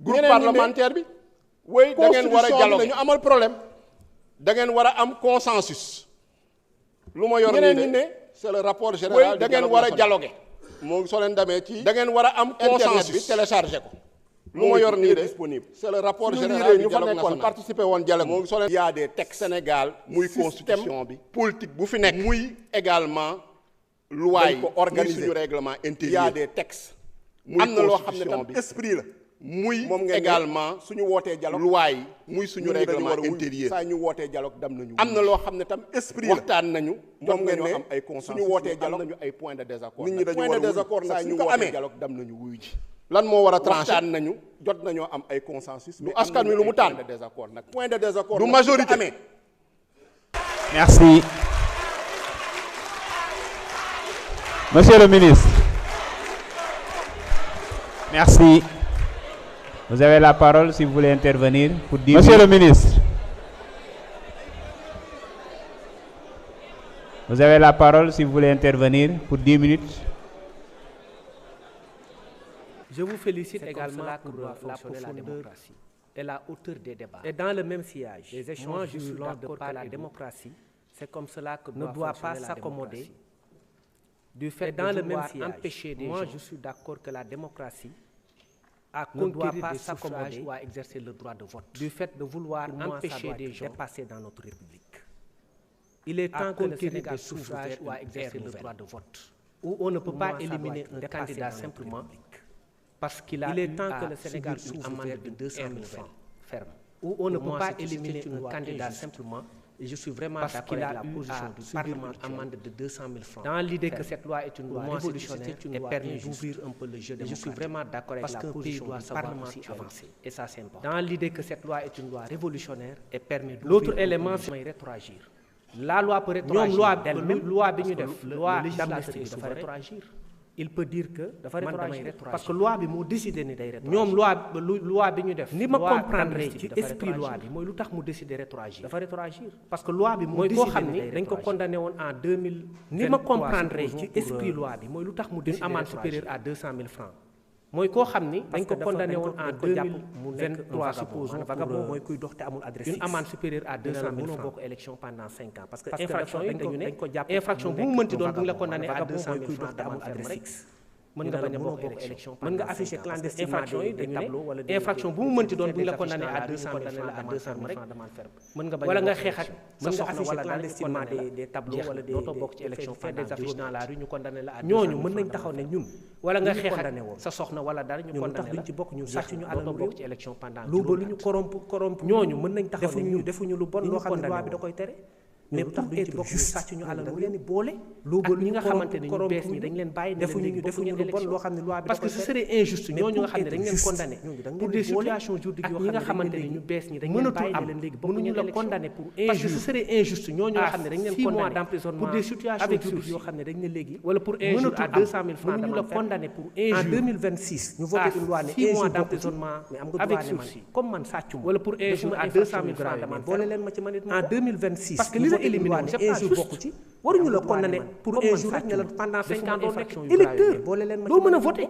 groupe parlementaire bi oui da ngeen war a dialogue ñu amal problème da ngeen war a am consensus lu ma yor nii ne c'est le rapport général oui da ngeen war a dialoguer moo soo leen demee ci da ngeen war a am consensus bi téléchargé ko lu ma yor nii de disponible c'est le rapport général ñu fa nekkoon participer woon dialogue moo soo leen y a des textes Sénégal muy constitution bi politique bu fi nekk muy également loi yi ko organiser suñu règlement intérieur y a des textes am na loo xam ne tam esprit la muy moom nga également suñu wootee dialogue loi yi muy suñu règlement intérieur saa ñu wootee dialogue dam nañu am na loo xam ne tam esprit waxtaan nañu moom nga ne am ay consensus suñu wootee dialogue am nañu ay point de désaccord nit ñi dañu point de désaccord nag saa ñu wootee dialogue dam nañu wuyu ji lan moo war a tranché waxtaan nañu jot nañoo am ay consensus du askan wi lu mu tànn point de désaccord nag point de désaccord du majorité amee merci monsieur le ministre merci. Vous avez la parole si vous voulez intervenir pour 10 minutes. Monsieur le ministre. Vous avez la parole si vous voulez intervenir pour 10 minutes. Je vous félicite également pour la profondeur et la hauteur des débats. Et dans le même sillage, les échanges je suis d'accord que la démocratie, c'est comme cela que ne doit pas s'accommoder du fait dans le même sillage empêcher des gens. Je suis d'accord que la démocratie ne doit pas s'accommoder ou à exercer le droit de vote. Du fait de vouloir empêcher des gens de passer dans notre République. Il est temps que le Sénégal suffrage ou à exercer le droit de vote. Où on ne peut pas éliminer un candidat simplement parce qu'il a eu temps que le Sénégal une amende de 200 000 francs ferme. Où on ne peut pas éliminer un candidat simplement. Et je suis vraiment d'accord avec la position du Parlement, amende de 200 000 francs. Dans l'idée que cette loi est une loi révolutionnaire et permet d'ouvrir un peu le jeu démocratique. Je suis vraiment d'accord avec la position du Parlement aussi avancer. Et ça, c'est important. Dans l'idée que cette loi est une loi révolutionnaire et permet d'ouvrir l'autre élément, c'est rétroagir. La loi peut rétroagir. Loi d'amnistie doit rétroagir. Il peut dire que dafa rétroagir parce que loi bi moo décidé ni day rétroagir. ñoom loi bi ñu def. ni ma comprendre ci esprit loi bi mooy lu tax mu décidé rétroagir. dafa rétroagir parce que loi bi moo décidé koo xam ni dañ ko condamné woon en 2000. ni ma comprendre ci esprit loi bi mooy lu tax mu décidé une amende supérieure à 200 000 francs. mooy koo xam ni dañ ko condamné woon en 2023 supposons vagabond mooy kuy dox te amul adresse une amende supérieure à 200 000 francs bokk élection pendant 5 ans parce que infraction yi dañ ko jàpp infraction bu mu mënti doon bu ñu la condamné à 200 000 francs te amul adresse mën nga bañ a bokk élection mën nga afficher clandestinement infraction yi dañu ne infraction bu mu mënti doon bu ñu la condamné à 200 000 francs d'amende ferme mën nga bañ wala nga xeex ak mën nga afficher clandestinement des tableaux wala dootoo bokk ci élection faire des affiches dans la rue ñu condamné la à ñooñu mën nañ taxaw ne ñun wala nga xeex ak sa soxna wala dara ñu condamné la duñ ci bokk ñu sàcc ñu alal bokk ci élection pendant lu ba lu ñu corrompu ñooñu mën nañ taxaw ne defuñu lu bon loo xam ne loi bi da koy tere mais pour être juste sàcc ñu alal da leen di boole ak ñi nga xamante ne ñu bees ñi dañ leen bàyyi defuñu lu bon loo xam ne loi bi parce que ce serait injuste ñooñu nga xam ne dañ leen condamné pour des situations juridiques yoo xam ne ñi nga xamante ne ñu bees ñi dañ leen bàyyi ne leen léegi mënuñu la condamné pour injure parce que ce serait injuste ñooñu nga xam ne dañ leen condamné pour des situations juridiques yoo xam ne dañ ne léegi wala pour injure à 200 000 francs mënuñu la condamné pour injure en 2026 ñu voté une loi ne 6 mois d'emprisonnement mais am nga droit ne man comme man sàccuma wala pour injure à 200 000 francs d'amende boole leen ma ci man en 2026 parce que li la éliminé c'est pas juste bokk ci waruñu la condamné pour injure rek ne la pendant 5 ans doo nekk électeur doo mën a voter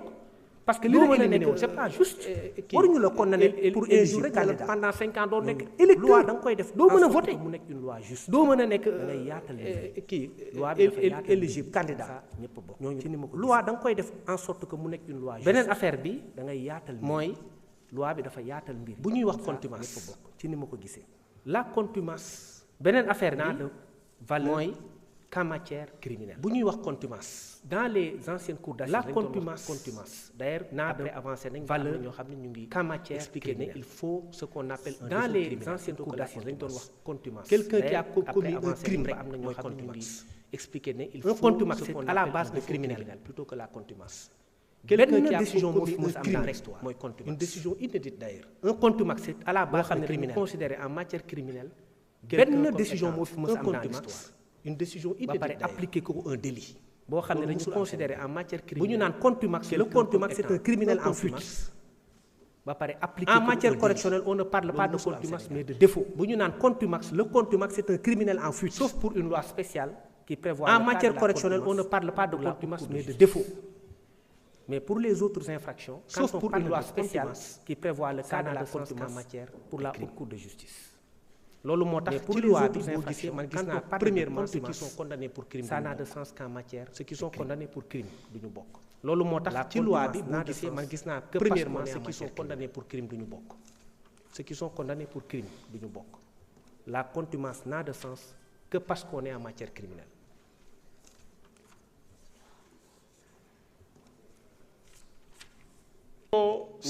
parce que li la éliminé c'est pas juste waruñu la condamné pour injure rek ne la pendant 5 ans doo nekk électeur loi da nga koy def doo mën a voter mu nekk une loi juste doo mën a nekk ngay yaatal kii loi bi dafa éligible candidat ñëpp bokk ñooñu ci ni ma ko loi da nga koy def en sorte que mu nekk une loi juste beneen affaire bi da ngay yaatal mooy loi bi dafa yaatal mbir bu ñuy wax contumace ñëpp bokk ci ni ma ko gisee la contumace beneen affaire bi valeur mooy qu'en matière criminelle bu ñuy wax contumace dans les anciennes cours d'assises la contumace d'ailleurs après avancé nañ valeur ñoo xam ne ñu ngi qu'en matière expliqué ne il faut ce qu'on appelle dans les anciennes cours d'assises dañ doon wax contumace quelqu'un qui a commis un crime rek am na ñoo xam ne ñu ngi expliqué ne il faut contumace c'est à la base de criminel plutôt que la contumace quelqu'un qui a décision moo fi mës am dans l'histoire mooy contumace une décision inédite d'ailleurs un contumace c'est à la base de criminel considéré en matière criminelle benn décision moo fi mës a am dans l'histoire une décision inédite ba pare appliqué ko un délit boo xam ne dañu considéré en matière criminelle bu ñu naan contumace le contumace c'est un criminel en fuite ba pare appliqué en matière correctionnelle on ne parle pas de contumace mais de défaut bu ñu naan contumace le contumace c'est un criminel en fuite sauf pour une loi spéciale qui prévoit en matière correctionnelle on ne parle pas de contumace mais de défaut Mais pour les autres infractions, sauf pour une loi spéciale qui prévoit le cas de la contumace en matière pour la Haute Cour de justice. Loolu moo tax ci loi bi boo gisee man gis naa premièrement ceux qui sont condamnés pour crime ça n'a de sens qu'en matière ceux qui sont condamnés pour crime duñu bokk. Loolu moo tax ci loi bi boo gisee man gis naa premièrement ceux qui sont condamnés pour crime duñu bokk. Ceux qui sont condamnés pour crime duñu bokk. La contumace n'a de sens que parce qu'on est en matière criminelle.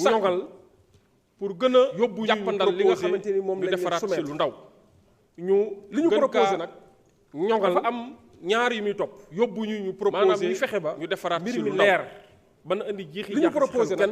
ñoŋal pour gën a yóbbu jàppandal li nga xamante ni moom la ñu defaraat ci lu ndaw li ñu proposé nag ñoŋal dafa am ñaar yu muy topp yóbbu ñu proposé maanaam ñu fexe ba ñu defaraat ci lu leer ba na indi jiixi li ñu proposé nag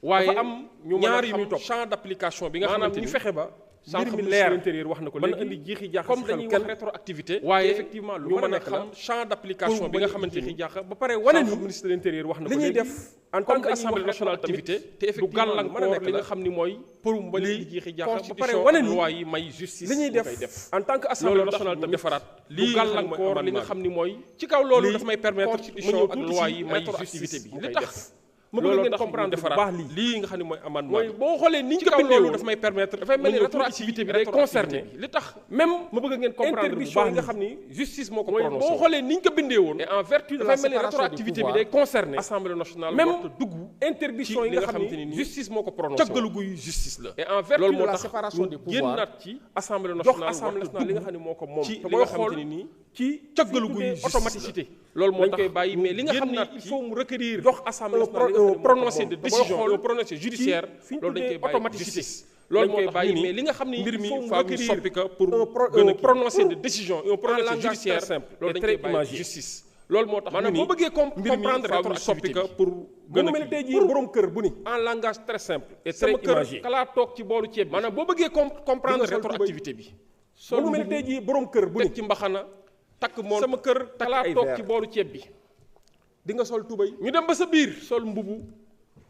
waaye dafa am ñaar yu muy topp champ d'application bi nga xamante ni ñu fexe ba mbir mi leer intérieur wax na ko léegi mën a indi jiixi jaax comme dañuy wax rétroactivité waaye effectivement lu mën a xam champ d'application bi nga xamante ni jaax ba pare wane ni ministre de l'intérieur wax na ko léegi li ñuy def en tant que assemblée nationale tamit te effectivement du gàllankoor li nga xam ni mooy pour bañ a jiixi jaax ba pare wane ni loi yi may justice li ñuy def en tant que assemblée nationale tamit defaraat du gàllankoor li nga xam ni mooy ci kaw loolu daf may permettre constitution ak loi yi may justice bi li tax ma bëgg ngeen comprendre bu baax lii nga xam ne mooy amendement mooy boo xoolee ni ñu ko bindee loolu daf may permettre dafay mel ni rétroactivité bi day concerné li tax même ma bëgg ngeen comprendre bu baax nga xam ni justice moo ko prononcé boo xoolee ni ñu ko bindee woon et en vertu de la séparation des pouvoirs dafay mel ni rétroactivité bi day concerné assemblée nationale même dugg interdiction yi nga xam ni justice moo ko prononcé cëggalu guy justice la et en vertu de la séparation des pouvoirs génnaat ci assemblée nationale li nga xam ne moo ko moom ci li nga xamante ni nii ci cëggalu guy automaticité loolu moo tax koy bàyyi mais li nga xam ne il faut mu requérir jox assemblée nationale prononcé de décision le prononcé judiciaire loolu dañ koy bàyyi automaticité loolu dañ koy bàyyi mais li nga xam ni mbir mi faa mu soppi ko pour gën a prononcé de décision un prononcé judiciaire loolu dañ koy bàyyi justice loolu moo tax maanaam boo bëggee comprendre rétroactivité bi pour gën a tey jii borom kër bu ni en langage très simple et très imagé kalaa toog ci boolu ceeb bi maanaam boo bëggee comprendre rétroactivité bi soo mu mel tey jii borom kër bu ni ci mbaxana takk moom sama kër kalaa toog ci boolu ceeb bi di nga sol tubay ñu dem ba sa biir sol mbubu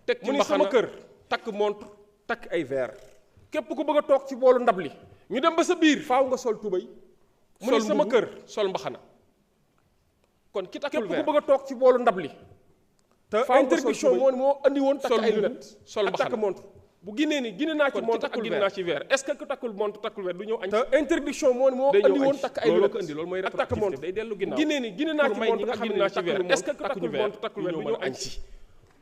teg ci mbaxana sama kër takk montre takk ay verre képp ku bëgg a toog ci boolu ndab li ñu dem ba sa biir faaw nga sol tubay mu ni sama kër sol mbaxana kon ki takkul verre képp ku bëgg a toog ci boolu ndab li te interdiction moo andi woon takk ay lunettes sol mbaxana takk montre bu ginee ni gine naa ci montre ak gine naa ci verre est-ce que ku takkul montre takkul verre du ñëw añ te interdiction moo andi woon takk ay lunettes andi loolu mooy ak takk montre day dellu ginnaaw ginee ni gine naa ci montre ak gine naa ci verre est-ce que ku takkul montre takkul verre du ñëw añ ci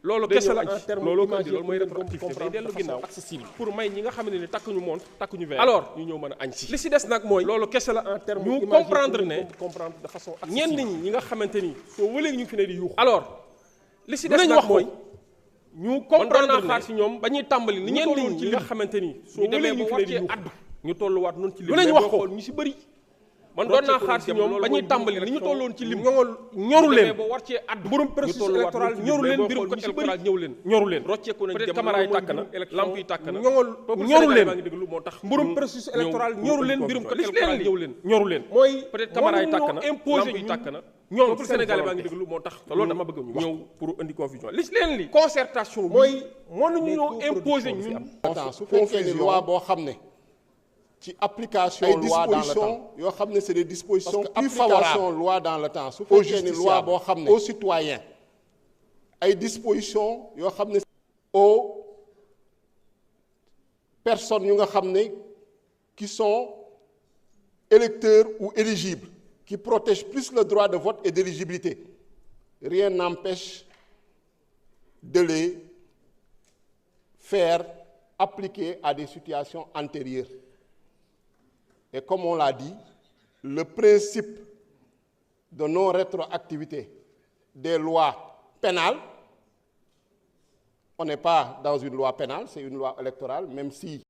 loolu kese la en terme loolu ko andi loolu mooy rétroactivité day dellu ginnaaw accessible pour may ñi nga xam ne ni takkuñu montre takkuñu verre alors ñu ñëw mën a añ ci li si des nag mooy loolu kese la en terme ñu comprendre ne comprendre de façon ñenn ñi nga xamante ni soo wëleegi ñu fi ne di yuux alors li si des nag mooy ñu comprendre xaar si ñoom ba ñuy tàmbali ni ñenn ñi ci nga xamante ni soo demee ba war cee addu ñu tolluwaat noonu ci lim lu wax ko ñu si bëri man doon naa xaar si ñoom ba ñuy tàmbali ni ñu tolloon ci lim ñoru leen ba war cee addu borom processus électoral ñoru leen mbirum code électoral ñoru leen rocceeku nañ peut-être caméra yi tàkk na lamp yi tàkk na ñoru leen moo tax borom processus électoral ñoru leen mbirum code électoral ñoru leen mooy peut-être caméra yi tàkk na imposé yi tàkk na ñoom pour Sénégalais baa ngi déglu moo tax te loolu dama bëgg ñu ñëw pour indi confusion li leen li concertation mooy mënuñu ñoo imposer ñun su fekkee ni loi boo xam ne ci application loi dans le temps yoo xam ne c'est des dispositions plus favorables loi dans le temps su fekkee ni loi boo xam ne aux citoyens ay dispositions yoo xam ne aux personnes yu nga xam ne qui sont électeurs ou éligibles qui protège plus le droit de vote et d'éligibilité. Rien n'empêche de les faire appliquer à des situations antérieures. Et comme on l'a dit, le principe de non-rétroactivité des lois pénales, on n'est pas dans une loi pénale, c'est une loi électorale, même si